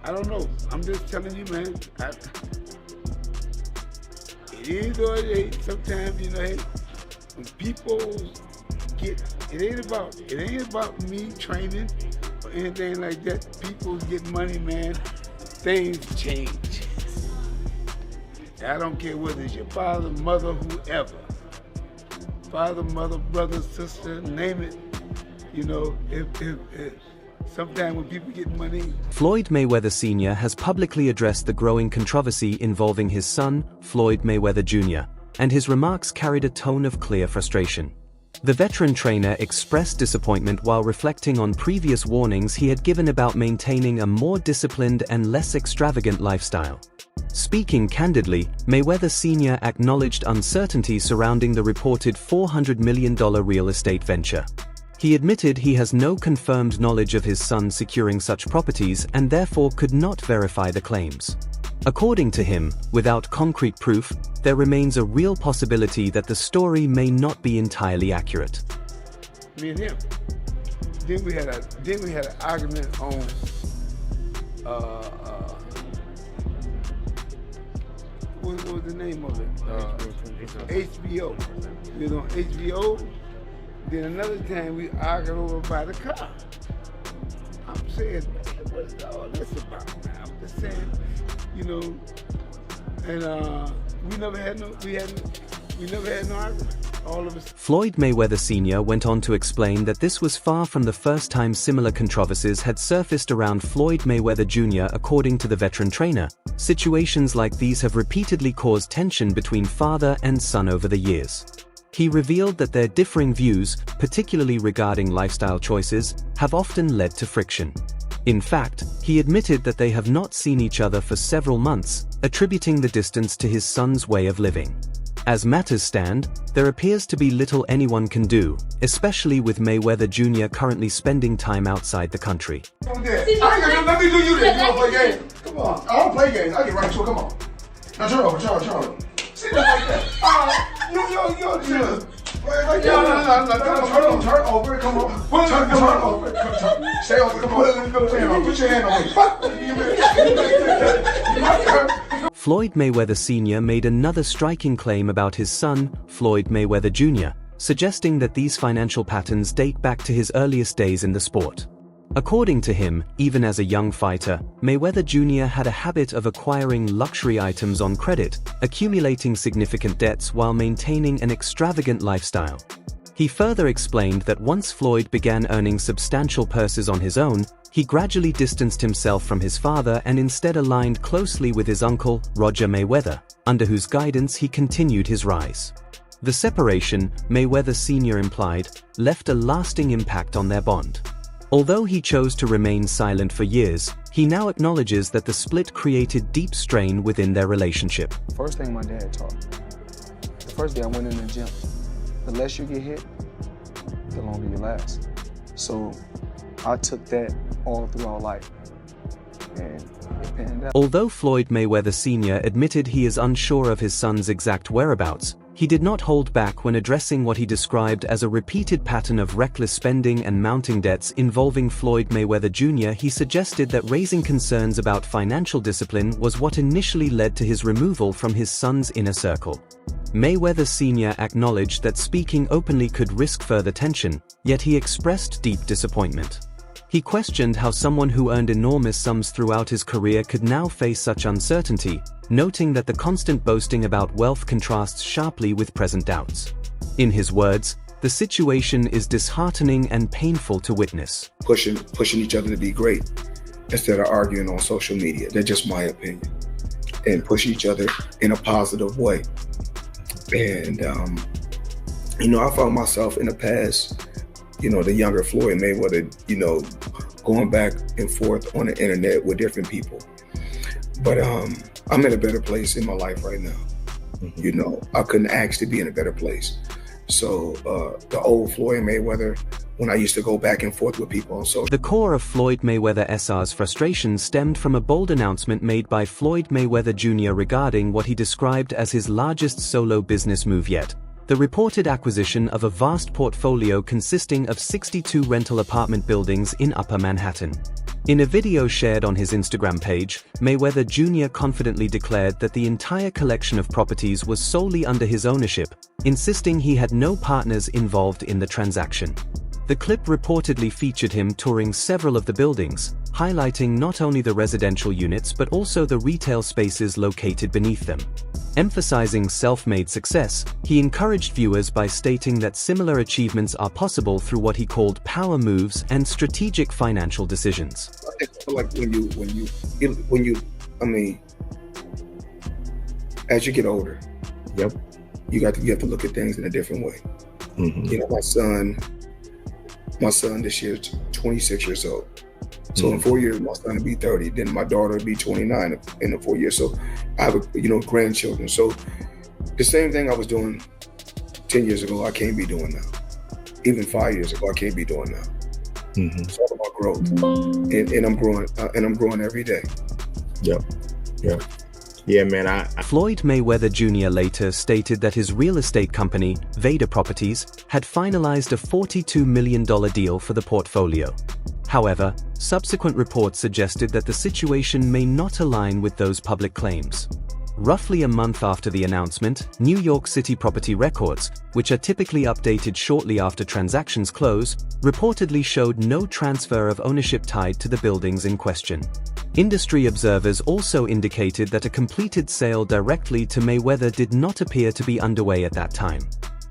I don't know. I'm just telling you, man. It is or it ain't. Sometimes, you know, hey, when people get, it ain't about me training or anything like that. People get money, man. Things change. I don't care whether it's your father, mother, whoever. Father, mother, brother, sister, name it. You know, if sometimes when people get money. Floyd Mayweather Sr. has publicly addressed the growing controversy involving his son, Floyd Mayweather Jr., and his remarks carried a tone of clear frustration. The veteran trainer expressed disappointment while reflecting on previous warnings he had given about maintaining a more disciplined and less extravagant lifestyle. Speaking candidly, Mayweather Sr. acknowledged uncertainty surrounding the reported $400 million real estate venture. He admitted he has no confirmed knowledge of his son securing such properties and therefore could not verify the claims. According to him, without concrete proof, there remains a real possibility that the story may not be entirely accurate. Me and him. Then we had an argument on what was the name of it? HBO. We was on HBO. Then another time we argued over by the car. I'm saying, what's all this about, man? I'm just saying, you know, and we never had no argument. All of us. Floyd Mayweather Sr. went on to explain that this was far from the first time similar controversies had surfaced around Floyd Mayweather Jr. According to the veteran trainer, situations like these have repeatedly caused tension between father and son over the years. He revealed that their differing views, particularly regarding lifestyle choices, have often led to friction. In fact, he admitted that they have not seen each other for several months, attributing the distance to his son's way of living. As matters stand, there appears to be little anyone can do, especially with Mayweather Jr. currently spending time outside the country. Let me do you this. You don't play games. Come on. I don't play games. I get right to it. Come on. Now turn over. Sit down like that. You're just. No. Turn over. Come on. Turn over. Stay over. Come on. Put your hand on me. Floyd Mayweather Sr. made another striking claim about his son, Floyd Mayweather Jr., suggesting that these financial patterns date back to his earliest days in the sport. According to him, even as a young fighter, Mayweather Jr. had a habit of acquiring luxury items on credit, accumulating significant debts while maintaining an extravagant lifestyle. He further explained that once Floyd began earning substantial purses on his own, he gradually distanced himself from his father and instead aligned closely with his uncle, Roger Mayweather, under whose guidance he continued his rise. The separation, Mayweather Sr. implied, left a lasting impact on their bond. Although he chose to remain silent for years, he now acknowledges that the split created deep strain within their relationship. First thing my dad taught me, the first day I went in the gym, the less you get hit, the longer you last. So I took that all throughout life, and it panned out. Although Floyd Mayweather Sr. admitted he is unsure of his son's exact whereabouts, he did not hold back when addressing what he described as a repeated pattern of reckless spending and mounting debts involving Floyd Mayweather Jr. He suggested that raising concerns about financial discipline was what initially led to his removal from his son's inner circle. Mayweather Sr. acknowledged that speaking openly could risk further tension, yet he expressed deep disappointment. He questioned how someone who earned enormous sums throughout his career could now face such uncertainty, noting that the constant boasting about wealth contrasts sharply with present doubts. In his words, the situation is disheartening and painful to witness. Pushing each other to be great instead of arguing on social media. That's just my opinion. And push each other in a positive way. And, I found myself in the past, the younger Floyd Mayweather, going back and forth on the internet with different people. But I'm in a better place in my life right now. I couldn't ask to be in a better place. So the old Floyd Mayweather, when I used to go back and forth with people on social. The core of Floyd Mayweather Sr.'s frustration stemmed from a bold announcement made by Floyd Mayweather Jr. regarding what he described as his largest solo business move yet: the reported acquisition of a vast portfolio consisting of 62 rental apartment buildings in Upper Manhattan. In a video shared on his Instagram page, Mayweather Jr. confidently declared that the entire collection of properties was solely under his ownership, insisting he had no partners involved in the transaction. The clip reportedly featured him touring several of the buildings, highlighting not only the residential units but also the retail spaces located beneath them. Emphasizing self-made success, he encouraged viewers by stating that similar achievements are possible through what he called power moves and strategic financial decisions. I feel like as you get older, Yep. you have to look at things in a different way. You know, my son this year is 26 years old. So in 4 years, my son will be 30. Then my daughter will be 29 in the 4 years. So I have, grandchildren. So the same thing I was doing 10 years ago, I can't be doing now. Even 5 years ago, I can't be doing now. It's all about growth, and I'm growing every day. Yep. Yeah, man. Floyd Mayweather Jr. later stated that his real estate company, Vader Properties, had finalized a $42 million deal for the portfolio. However, subsequent reports suggested that the situation may not align with those public claims. Roughly a month after the announcement, New York City property records, which are typically updated shortly after transactions close, reportedly showed no transfer of ownership tied to the buildings in question. Industry observers also indicated that a completed sale directly to Mayweather did not appear to be underway at that time.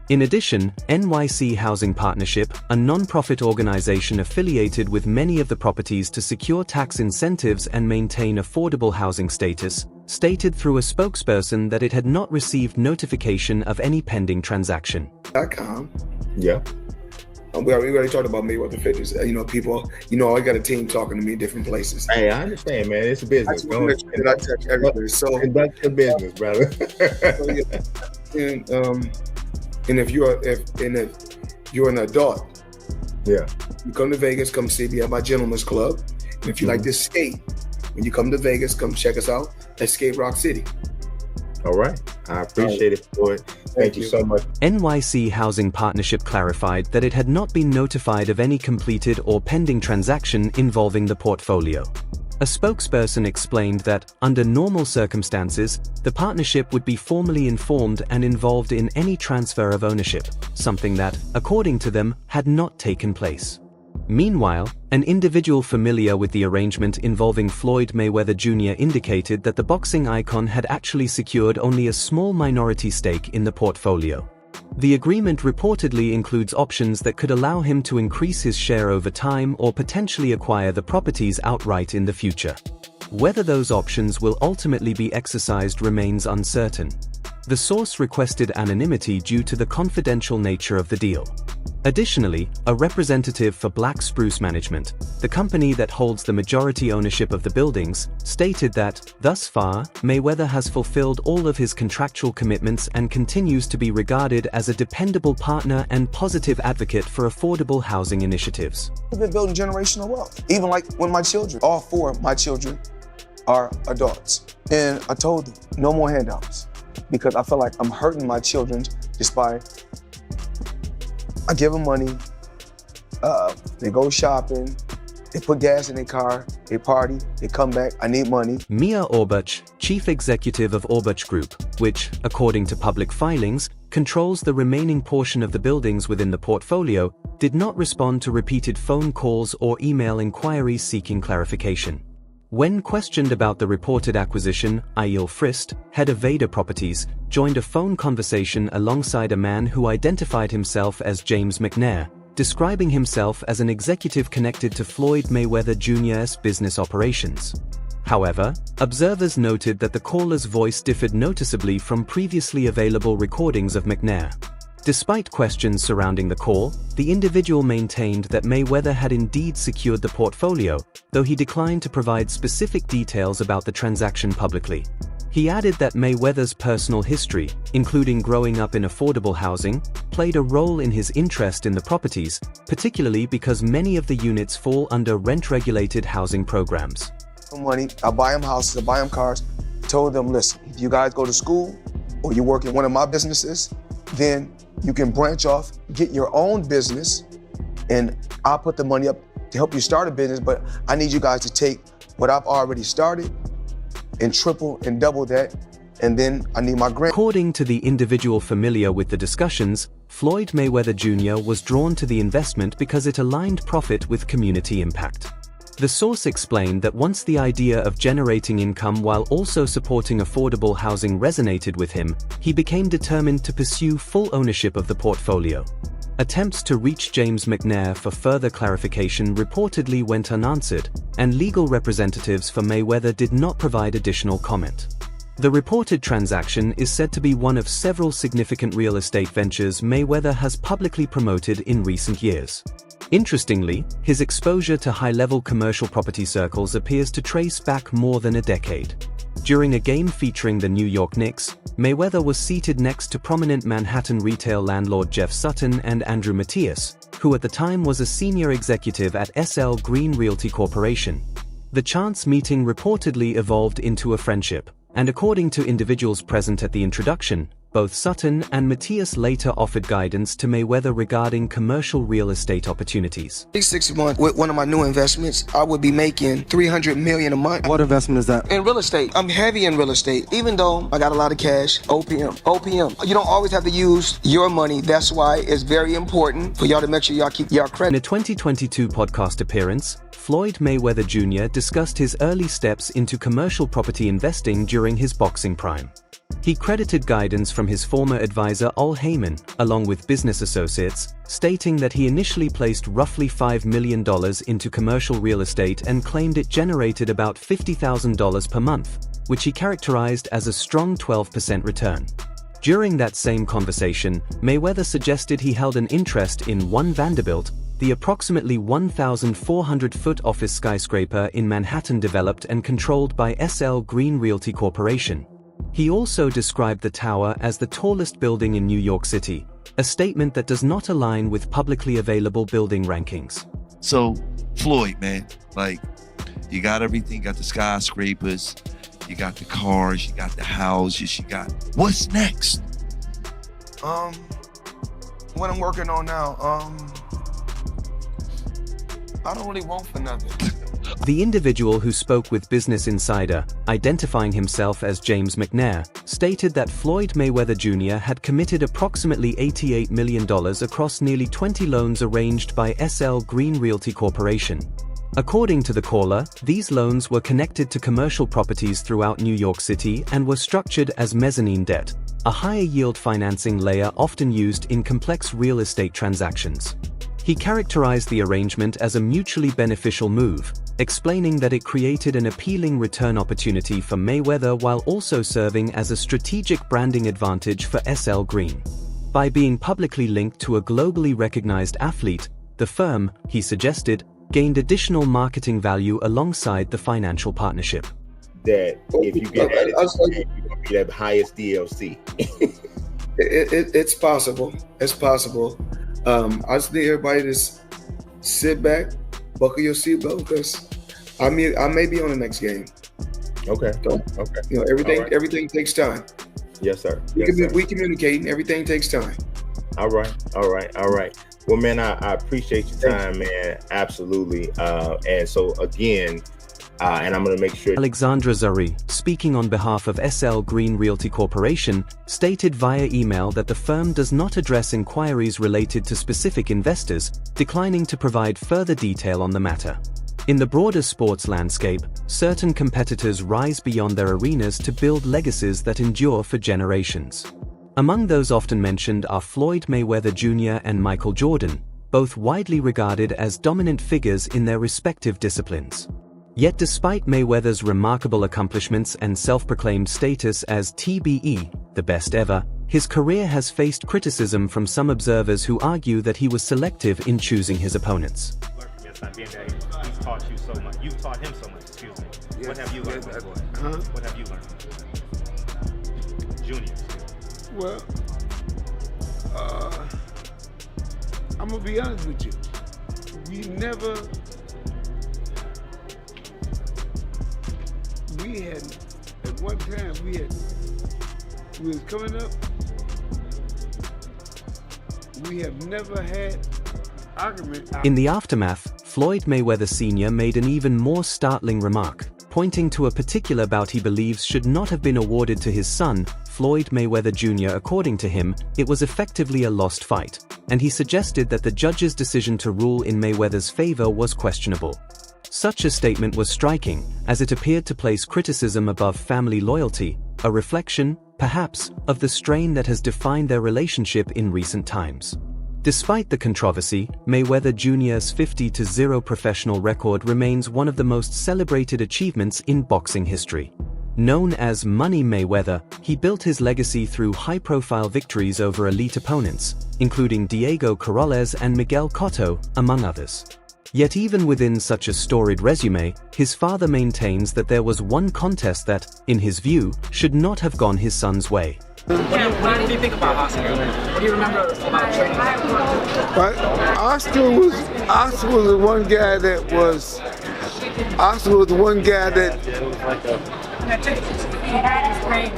In addition, NYC Housing Partnership, a non-profit organization affiliated with many of the properties to secure tax incentives and maintain affordable housing status, stated through a spokesperson that it had not received notification of any pending transaction. .com. Yeah. We already talked about Mayweather Fitness. People, I got a team talking to me in different places. Hey, I understand, man. It's a business. I touch everything. So conduct your business, brother. And if you're an adult, yeah, you come to Vegas, come see me at my Gentleman's Club. And if you like to skate, when you come to Vegas, come check us out at Skate Rock City. All right. I appreciate it, Floyd. Thank you so much. NYC Housing Partnership clarified that it had not been notified of any completed or pending transaction involving the portfolio. A spokesperson explained that, under normal circumstances, the partnership would be formally informed and involved in any transfer of ownership, something that, according to them, had not taken place. Meanwhile, an individual familiar with the arrangement involving Floyd Mayweather Jr. indicated that the boxing icon had actually secured only a small minority stake in the portfolio. The agreement reportedly includes options that could allow him to increase his share over time or potentially acquire the properties outright in the future. Whether those options will ultimately be exercised remains uncertain. The source requested anonymity due to the confidential nature of the deal. Additionally, a representative for Black Spruce Management, the company that holds the majority ownership of the buildings, stated that, thus far, Mayweather has fulfilled all of his contractual commitments and continues to be regarded as a dependable partner and positive advocate for affordable housing initiatives. I've been building generational wealth. Even like when my children, all four of my children are adults. And I told them, no more handouts. Because I feel like I'm hurting my children just by, I give them money, they go shopping, they put gas in their car, they party, they come back, I need money. Mia Orbuch, chief executive of Orbuch Group, which, according to public filings, controls the remaining portion of the buildings within the portfolio, did not respond to repeated phone calls or email inquiries seeking clarification. When questioned about the reported acquisition, Aiel Frist, head of Vader Properties, joined a phone conversation alongside a man who identified himself as James McNair, describing himself as an executive connected to Floyd Mayweather Jr.'s business operations. However, observers noted that the caller's voice differed noticeably from previously available recordings of McNair. Despite questions surrounding the call, the individual maintained that Mayweather had indeed secured the portfolio, though he declined to provide specific details about the transaction publicly. He added that Mayweather's personal history, including growing up in affordable housing, played a role in his interest in the properties, particularly because many of the units fall under rent-regulated housing programs. Money, I buy them houses, I buy them cars. Told them, listen, if you guys go to school or you work in one of my businesses, then you can branch off, get your own business, and I'll put the money up to help you start a business, but I need you guys to take what I've already started and triple and double that, and then I need my grant. According to the individual familiar with the discussions, Floyd Mayweather Jr. was drawn to the investment because it aligned profit with community impact. The source explained that once the idea of generating income while also supporting affordable housing resonated with him, he became determined to pursue full ownership of the portfolio. Attempts to reach James McNair for further clarification reportedly went unanswered, and legal representatives for Mayweather did not provide additional comment. The reported transaction is said to be one of several significant real estate ventures Mayweather has publicly promoted in recent years. Interestingly, his exposure to high-level commercial property circles appears to trace back more than a decade. During a game featuring the New York Knicks, Mayweather was seated next to prominent Manhattan retail landlord Jeff Sutton and Andrew Matias, who at the time was a senior executive at SL Green Realty Corporation. The chance meeting reportedly evolved into a friendship, and according to individuals present at the introduction, both Sutton and Matias later offered guidance to Mayweather regarding commercial real estate opportunities. 6 months with one of my new investments, I would be making $300 million a month. What investment is that? In real estate. I'm heavy in real estate. Even though I got a lot of cash, OPM. You don't always have to use your money. That's why it's very important for y'all to make sure y'all keep y'all credit. In a 2022 podcast appearance, Floyd Mayweather Jr. discussed his early steps into commercial property investing during his boxing prime. He credited guidance from his former advisor Ol Heyman, along with business associates, stating that he initially placed roughly $5 million into commercial real estate and claimed it generated about $50,000 per month, which he characterized as a strong 12% return. During that same conversation, Mayweather suggested he held an interest in One Vanderbilt, the approximately 1,400-foot office skyscraper in Manhattan developed and controlled by SL Green Realty Corporation. He also described the tower as the tallest building in New York City, a statement that does not align with publicly available building rankings. So, Floyd, man, like, you got everything, you got the skyscrapers, you got the cars, you got the houses, you got... What's next? What I'm working on now, I don't really want for nothing. The individual who spoke with Business Insider, identifying himself as James McNair, stated that Floyd Mayweather Jr. had committed approximately $88 million across nearly 20 loans arranged by SL Green Realty Corporation. According to the caller, these loans were connected to commercial properties throughout New York City and were structured as mezzanine debt, a higher-yield financing layer often used in complex real estate transactions. He characterized the arrangement as a mutually beneficial move, explaining that it created an appealing return opportunity for Mayweather while also serving as a strategic branding advantage for SL Green. By being publicly linked to a globally recognized athlete, the firm, he suggested, gained additional marketing value alongside the financial partnership. That if you get added, you're going to be the highest DLC. It's possible. It's possible. I just need everybody to sit back, buckle your seatbelt, because I may be on the next game. Okay. So, Okay. You know, everything takes time. Yes, sir. We communicating. Everything takes time. All right. Well, man, I appreciate your time, man. Absolutely. And so again, and I'm going to make sure. Alexandra Zari, speaking on behalf of SL Green Realty Corporation, stated via email that the firm does not address inquiries related to specific investors, declining to provide further detail on the matter. In the broader sports landscape, certain competitors rise beyond their arenas to build legacies that endure for generations. Among those often mentioned are Floyd Mayweather Jr. and Michael Jordan, both widely regarded as dominant figures in their respective disciplines. Yet despite Mayweather's remarkable accomplishments and self-proclaimed status as TBE, the best ever, his career has faced criticism from some observers who argue that he was selective in choosing his opponents. Being that he's taught you so much, you've taught him so much, excuse me. Yes, what have you learned from Floyd? What have you learned from Junior? Well, I'm gonna be honest with you. At one time we was coming up, we have never had argument. In the aftermath, Floyd Mayweather Sr. made an even more startling remark, pointing to a particular bout he believes should not have been awarded to his son, Floyd Mayweather Jr. According to him, it was effectively a lost fight, and he suggested that the judge's decision to rule in Mayweather's favor was questionable. Such a statement was striking, as it appeared to place criticism above family loyalty, a reflection, perhaps, of the strain that has defined their relationship in recent times. Despite the controversy, Mayweather Jr.'s 50-0 professional record remains one of the most celebrated achievements in boxing history. Known as Money Mayweather, he built his legacy through high-profile victories over elite opponents, including Diego Corrales and Miguel Cotto, among others. Yet even within such a storied resume, his father maintains that there was one contest that, in his view, should not have gone his son's way. What do you think about Oscar? What do you remember about training? Oscar was the one guy that was. Oscar was the one guy that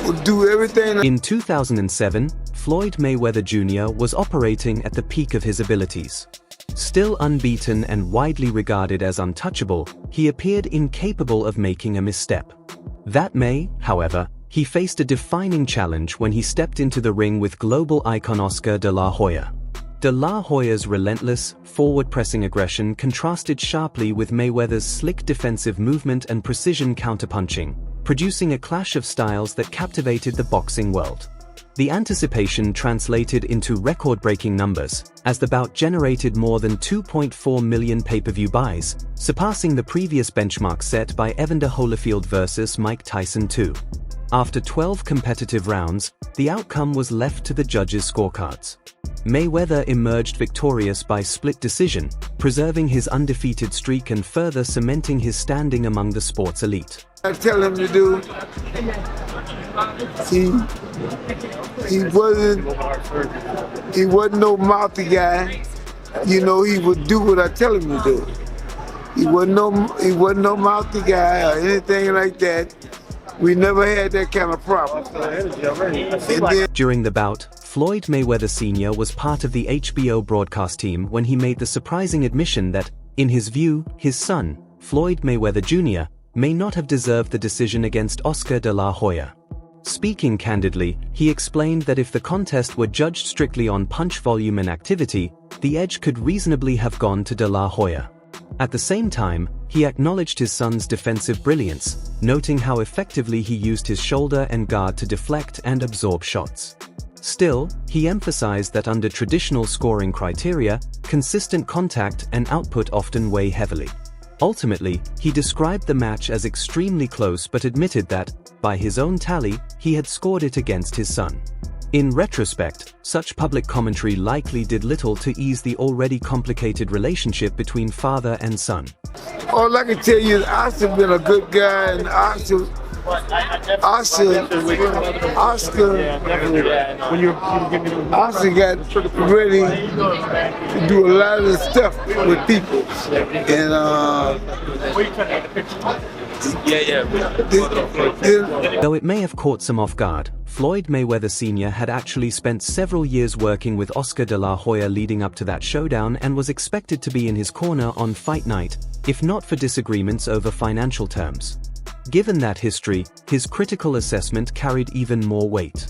would do everything. In 2007, Floyd Mayweather Jr. was operating at the peak of his abilities. Still unbeaten and widely regarded as untouchable, he appeared incapable of making a misstep. That May, however, he faced a defining challenge when he stepped into the ring with global icon Oscar de la Hoya. De la Hoya's relentless, forward-pressing aggression contrasted sharply with Mayweather's slick defensive movement and precision counterpunching, producing a clash of styles that captivated the boxing world. The anticipation translated into record-breaking numbers, as the bout generated more than 2.4 million pay-per-view buys, surpassing the previous benchmark set by Evander Holyfield vs. Mike Tyson II. After 12 competitive rounds, the outcome was left to the judges' scorecards. Mayweather emerged victorious by split decision, preserving his undefeated streak and further cementing his standing among the sport's elite. I tell him to do. He wasn't no mouthy guy. You know, he would do what I tell him to do. He wasn't no mouthy guy or anything like that. We never had that kind of problem. During the bout, Floyd Mayweather Sr. was part of the HBO broadcast team when he made the surprising admission that, in his view, his son, Floyd Mayweather Jr., may not have deserved the decision against Oscar de la Hoya. Speaking candidly, he explained that if the contest were judged strictly on punch volume and activity, the edge could reasonably have gone to de la Hoya. At the same time, he acknowledged his son's defensive brilliance, noting how effectively he used his shoulder and guard to deflect and absorb shots. Still, he emphasized that under traditional scoring criteria, consistent contact and output often weigh heavily. Ultimately, he described the match as extremely close but admitted that, by his own tally, he had scored it against his son. In retrospect, such public commentary likely did little to ease the already complicated relationship between father and son. All I can tell you is Oscar's been a good guy, and Oscar got ready to do a lot of the stuff with people. And though it may have caught some off guard, Floyd Mayweather Sr. had actually spent several years working with Oscar de la Hoya leading up to that showdown and was expected to be in his corner on fight night, if not for disagreements over financial terms. Given that history, his critical assessment carried even more weight.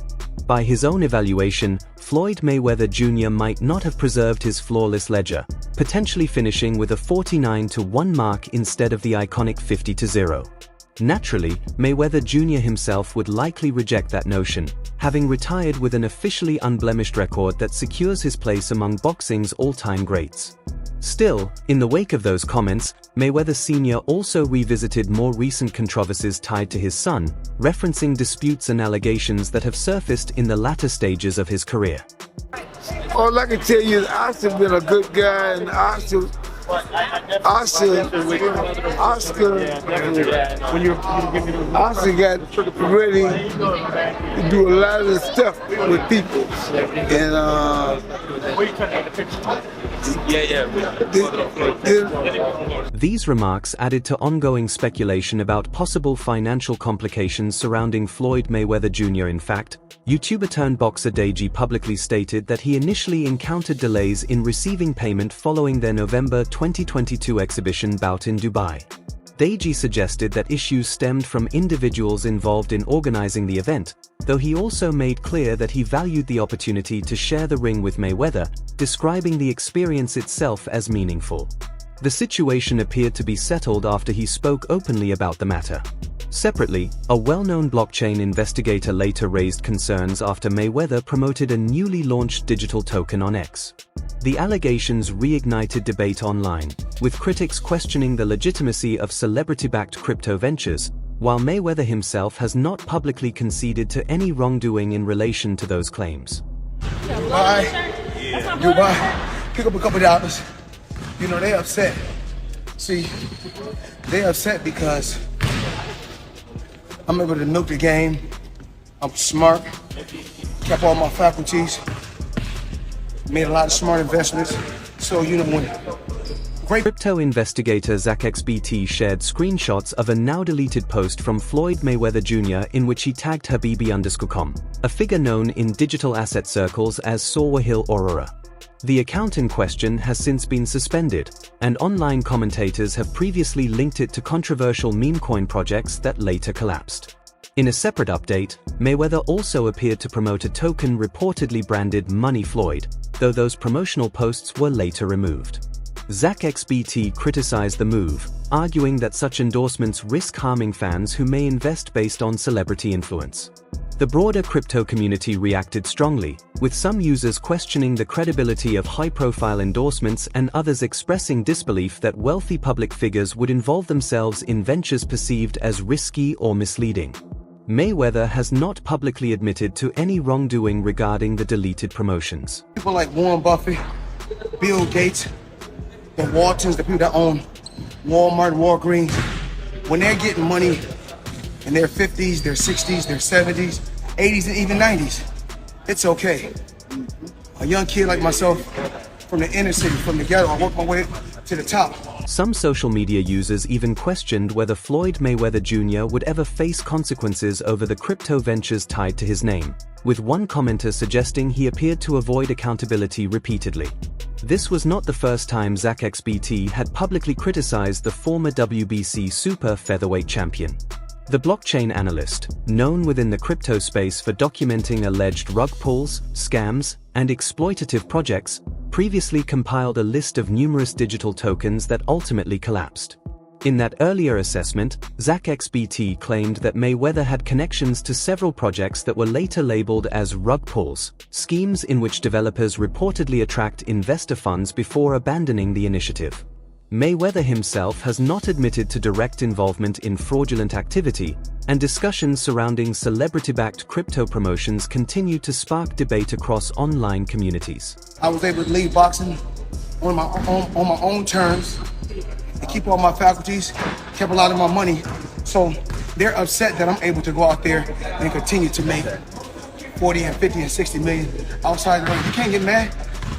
By his own evaluation, Floyd Mayweather Jr. might not have preserved his flawless ledger, potentially finishing with a 49-1 mark instead of the iconic 50-0. Naturally, Mayweather Jr. himself would likely reject that notion, having retired with an officially unblemished record that secures his place among boxing's all-time greats. Still, in the wake of those comments, Mayweather Sr. also revisited more recent controversies tied to his son, referencing disputes and allegations that have surfaced in the latter stages of his career. All I can tell you is Oscar's been a good guy, and Oscar got ready to do a lot of the stuff with people. And these remarks added to ongoing speculation about possible financial complications surrounding Floyd Mayweather Jr. In fact, YouTuber turned boxer Deji publicly stated that he initially encountered delays in receiving payment following their November 2022 exhibition bout in Dubai. Deji suggested that issues stemmed from individuals involved in organizing the event, though he also made clear that he valued the opportunity to share the ring with Mayweather, describing the experience itself as meaningful. The situation appeared to be settled after he spoke openly about the matter. Separately, a well-known blockchain investigator later raised concerns after Mayweather promoted a newly launched digital token on X. The allegations reignited debate online, with critics questioning the legitimacy of celebrity-backed crypto ventures, while Mayweather himself has not publicly conceded to any wrongdoing in relation to those claims. Dubai, pick up a couple dollars. You know, they upset. See, they upset because I'm able to nuke the game. I'm smart, kept all my faculties, made a lot of smart investments. So, you know, when Crypto investigator ZachXBT shared screenshots of a now-deleted post from Floyd Mayweather Jr. in which he tagged Habibi_com, a figure known in digital asset circles as Sawahil Aurora. The account in question has since been suspended, and online commentators have previously linked it to controversial meme coin projects that later collapsed. In a separate update, Mayweather also appeared to promote a token reportedly branded Money Floyd, though those promotional posts were later removed. ZachXBT criticized the move, arguing that such endorsements risk harming fans who may invest based on celebrity influence. The broader crypto community reacted strongly, with some users questioning the credibility of high-profile endorsements and others expressing disbelief that wealthy public figures would involve themselves in ventures perceived as risky or misleading. Mayweather has not publicly admitted to any wrongdoing regarding the deleted promotions. people like Warren Buffett, Bill Gates, the Waltons, the people that own Walmart, Walgreens, when they're getting money in their 50s, their 60s, their 70s, 80s, and even 90s, it's okay. A young kid like myself, from the inner city, from the ghetto, I worked my way to the top. Some social media users even questioned whether Floyd Mayweather Jr. would ever face consequences over the crypto ventures tied to his name, with one commenter suggesting he appeared to avoid accountability repeatedly. This was not the first time ZachXBT had publicly criticized the former WBC super featherweight champion. The blockchain analyst, known within the crypto space for documenting alleged rug pulls, scams, and exploitative projects, previously compiled a list of numerous digital tokens that ultimately collapsed. In that earlier assessment, ZachXBT claimed that Mayweather had connections to several projects that were later labeled as rug pulls, schemes in which developers reportedly attract investor funds before abandoning the initiative. Mayweather himself has not admitted to direct involvement in fraudulent activity, and discussions surrounding celebrity-backed crypto promotions continue to spark debate across online communities. I was able to leave boxing on my own terms and keep all my faculties, kept a lot of my money. So they're upset that I'm able to go out there and continue to make 40 and 50 and 60 million outside the ring. You can't get mad.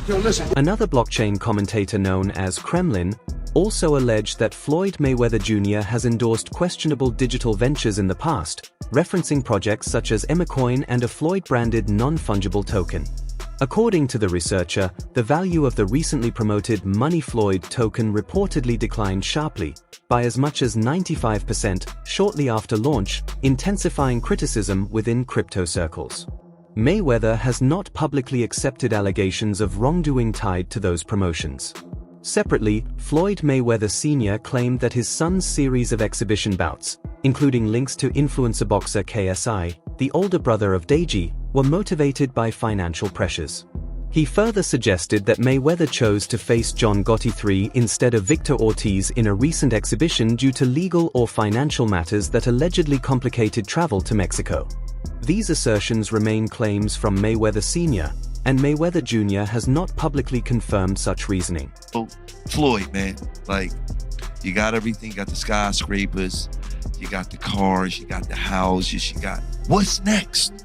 Yo, listen. Another blockchain commentator known as Kremlin also alleged that Floyd Mayweather Jr. has endorsed questionable digital ventures in the past, referencing projects such as Emicoin and a Floyd-branded non-fungible token. According to the researcher, the value of the recently promoted Money Floyd token reportedly declined sharply, by as much as 95% shortly after launch, intensifying criticism within crypto circles. Mayweather has not publicly accepted allegations of wrongdoing tied to those promotions. Separately, Floyd Mayweather Sr. claimed that his son's series of exhibition bouts, including links to influencer boxer KSI, the older brother of Deji, were motivated by financial pressures. He further suggested that Mayweather chose to face John Gotti III instead of Victor Ortiz in a recent exhibition due to legal or financial matters that allegedly complicated travel to Mexico. These assertions remain claims from Mayweather Sr., and Mayweather Jr. has not publicly confirmed such reasoning. Oh, Floyd, man, like, you got everything, you got the skyscrapers, you got the cars, you got the houses, you got, what's next?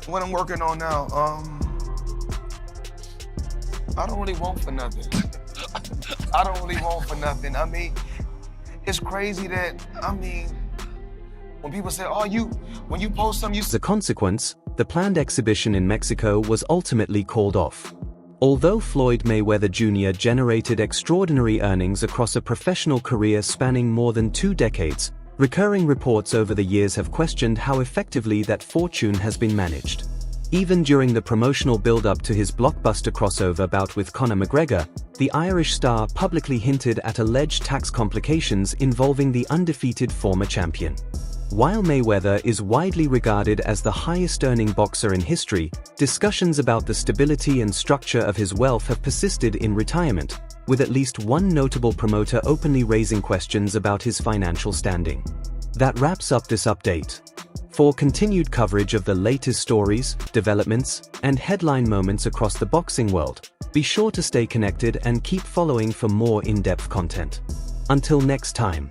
What I'm working on now, I don't really want for nothing. I mean, it's crazy that, When people say, oh, when you post something, As a consequence, the planned exhibition in Mexico was ultimately called off. Although Floyd Mayweather Jr. generated extraordinary earnings across a professional career spanning more than 2 decades, recurring reports over the years have questioned how effectively that fortune has been managed. Even during the promotional build-up to his blockbuster crossover bout with Conor McGregor, the Irish star publicly hinted at alleged tax complications involving the undefeated former champion. While Mayweather is widely regarded as the highest-earning boxer in history, discussions about the stability and structure of his wealth have persisted in retirement, with at least one notable promoter openly raising questions about his financial standing. That wraps up this update. For continued coverage of the latest stories, developments, and headline moments across the boxing world, be sure to stay connected and keep following for more in-depth content. Until next time.